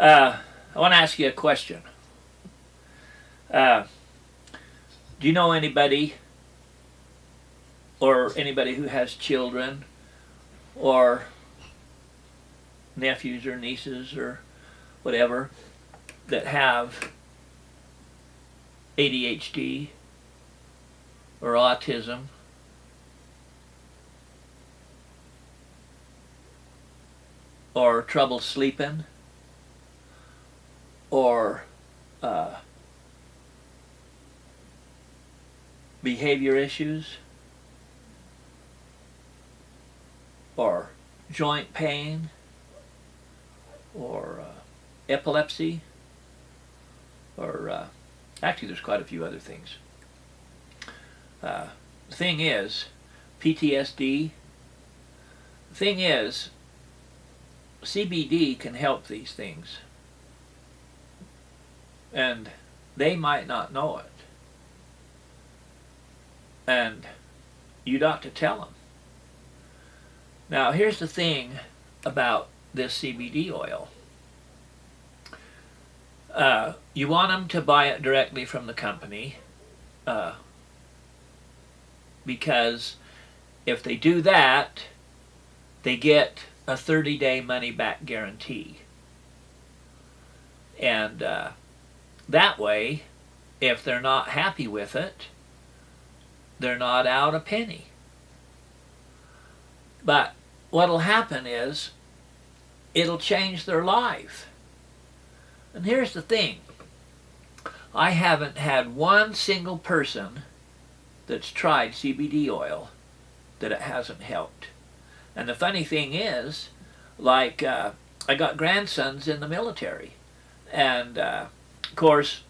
I want to ask you a question. Uh, do you know anybody, or anybody who has children, or nephews or nieces or whatever, that have ADHD or autism, or trouble sleeping, or behavior issues, or joint pain, or epilepsy, or actually there's quite a few other things. The thing is, PTSD, the thing is, CBD can help these things, and they might not know it, and you'd ought to tell them. Now here's the thing about this CBD oil. You want them to buy it directly from the company, because if they do that, they get a 30-day money-back guarantee. And that way, if they're not happy with it, they're not out a penny. But what'll happen is, it'll change their life. And here's the thing. I haven't had one single person that's tried CBD oil that it hasn't helped. And the funny thing is, like, I got grandsons in the military. And, of course,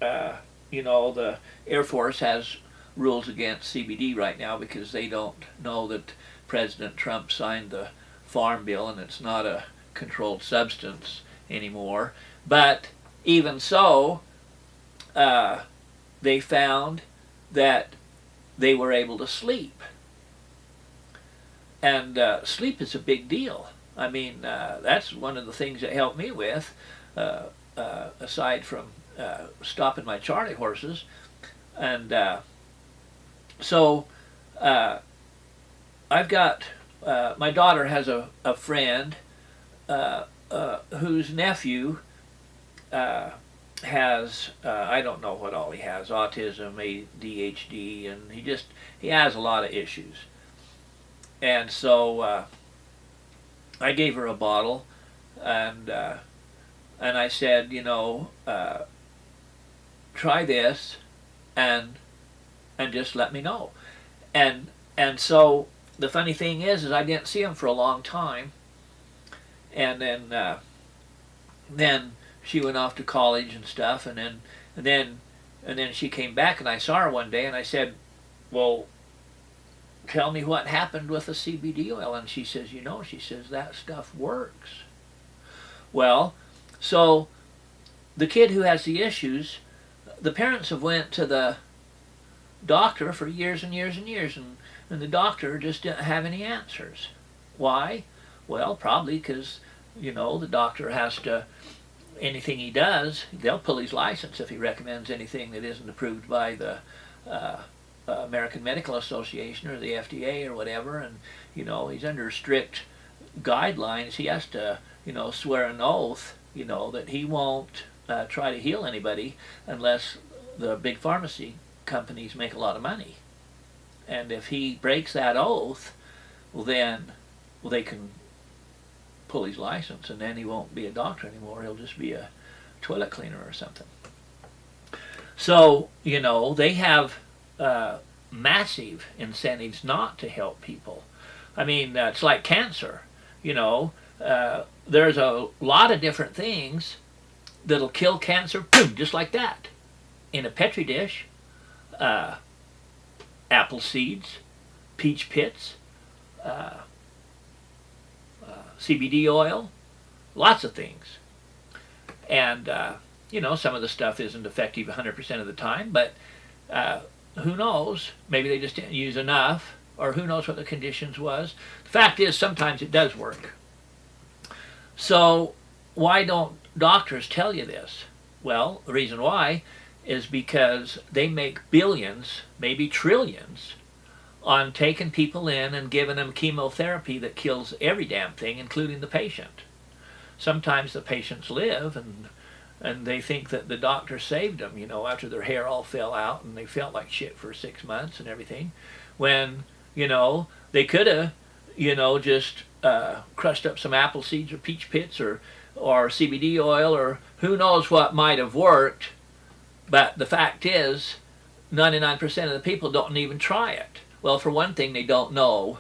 you know, the Air Force has rules against CBD right now because they don't know that President Trump signed the Farm Bill and it's not a controlled substance anymore. But even so, they found that they were able to sleep. And sleep is a big deal. I mean, that's one of the things that helped me with, aside from stopping my Charlie horses. And so I've got, my daughter has a friend whose nephew has, I don't know what all he has, autism, ADHD, and he has a lot of issues. And so I gave her a bottle, and I said, you know, try this, and just let me know. And so the funny thing is I didn't see him for a long time, and then she went off to college and stuff, and then she came back, and I saw her one day, and I said, well, tell me what happened with the CBD oil. And she says, you know, she says, that stuff works. Well, so the kid who has the issues, the parents have went to the doctor for years and years and years, and the doctor just didn't have any answers. Why? Well, probably because, you know, the doctor has to, anything he does, they'll pull his license if he recommends anything that isn't approved by the American Medical Association or the FDA or whatever. And, you know, he's under strict guidelines. He has to, you know, swear an oath, you know, that he won't try to heal anybody unless the big pharmacy companies make a lot of money. And if he breaks that oath, well then, well, they can pull his license, and then he won't be a doctor anymore. He'll just be a toilet cleaner or something. So, you know, they have massive incentives not to help people. I mean, it's like cancer. You know, there's a lot of different things that'll kill cancer, boom, just like that, in a Petri dish. Apple seeds, peach pits, CBD oil, lots of things. And, you know, some of the stuff isn't effective 100% of the time, but who knows? Maybe they just didn't use enough, or who knows what the conditions was. The fact is, sometimes it does work. So why don't doctors tell you this? Well, the reason why is because they make billions, maybe trillions, on taking people in and giving them chemotherapy that kills every damn thing, including the patient. Sometimes the patients live, and they think that the doctor saved them, after their hair all fell out and they felt like shit for 6 months and everything, when, they could have, just crushed up some apple seeds or peach pits or CBD oil or who knows what might have worked. But the fact is, 99% of the people don't even try it. Well, for one thing, they don't know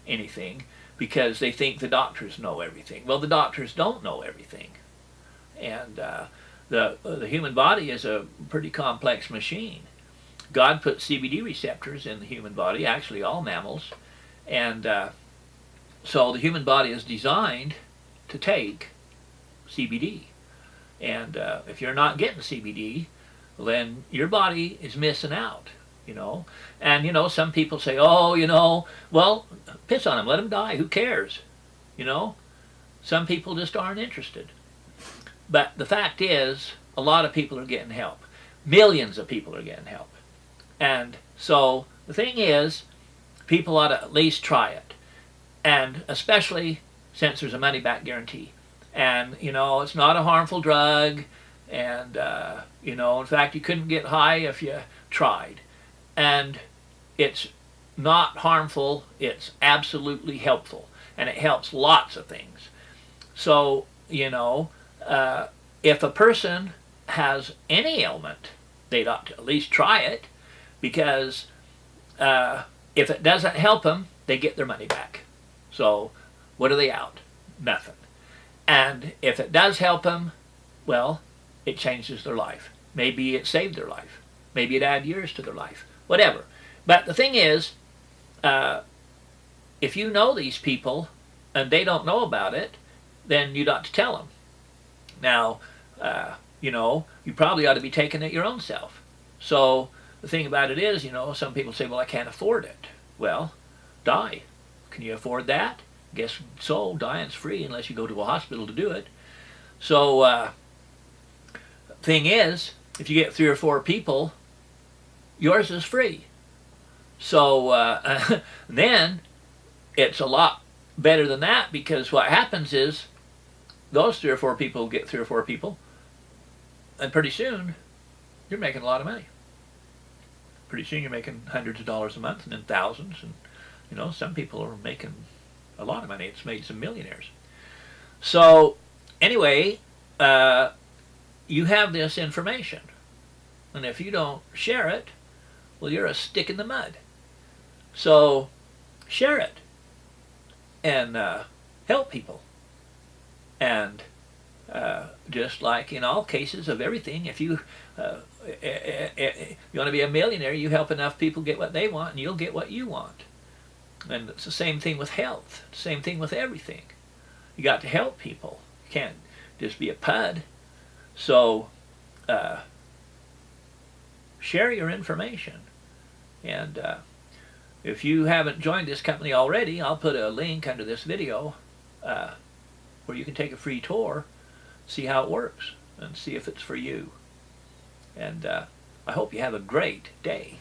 anything because they think the doctors know everything. Well, the doctors don't know everything. And the human body is a pretty complex machine. God put CBD receptors in the human body, actually all mammals. And so the human body is designed to take CBD. And if you're not getting CBD, then your body is missing out, And, some people say, oh, well, piss on them, let them die, who cares? Some people just aren't interested. But the fact is, a lot of people are getting help. Millions of people are getting help. And so the thing is, people ought to at least try it. And especially since there's a money-back guarantee. And, it's not a harmful drug. And, in fact, you couldn't get high if you tried. And it's not harmful. It's absolutely helpful. And it helps lots of things. So, if a person has any ailment, they'd ought to at least try it. Because if it doesn't help them, they get their money back. So what are they out? Nothing. And if it does help them, well, it changes their life. Maybe it saved their life. Maybe it added years to their life. Whatever. But the thing is, if you know these people and they don't know about it, then you'd ought to tell them. Now, you probably ought to be taking it your own self. So the thing about it is, some people say, well, I can't afford it. Well, die. Can you afford that? Guess so. Dying's free unless you go to a hospital to do it. So, thing is, if you get 3 or 4 people, yours is free. So then it's a lot better than that, because what happens is those 3 or 4 people get 3 or 4 people, and pretty soon you're making a lot of money. Pretty soon you're making hundreds of dollars a month and then thousands, and some people are making a lot of money. It's made some millionaires. So anyway, you have this information, and if you don't share it, well, you're a stick in the mud. So share it and help people. And just like in all cases of everything, if you want to be a millionaire, you help enough people get what they want, and you'll get what you want. And it's the same thing with health. Same thing with everything. You got to help people. You can't just be a pud. So share your information. And if you haven't joined this company already, I'll put a link under this video where you can take a free tour, see how it works, and see if it's for you. And I hope you have a great day.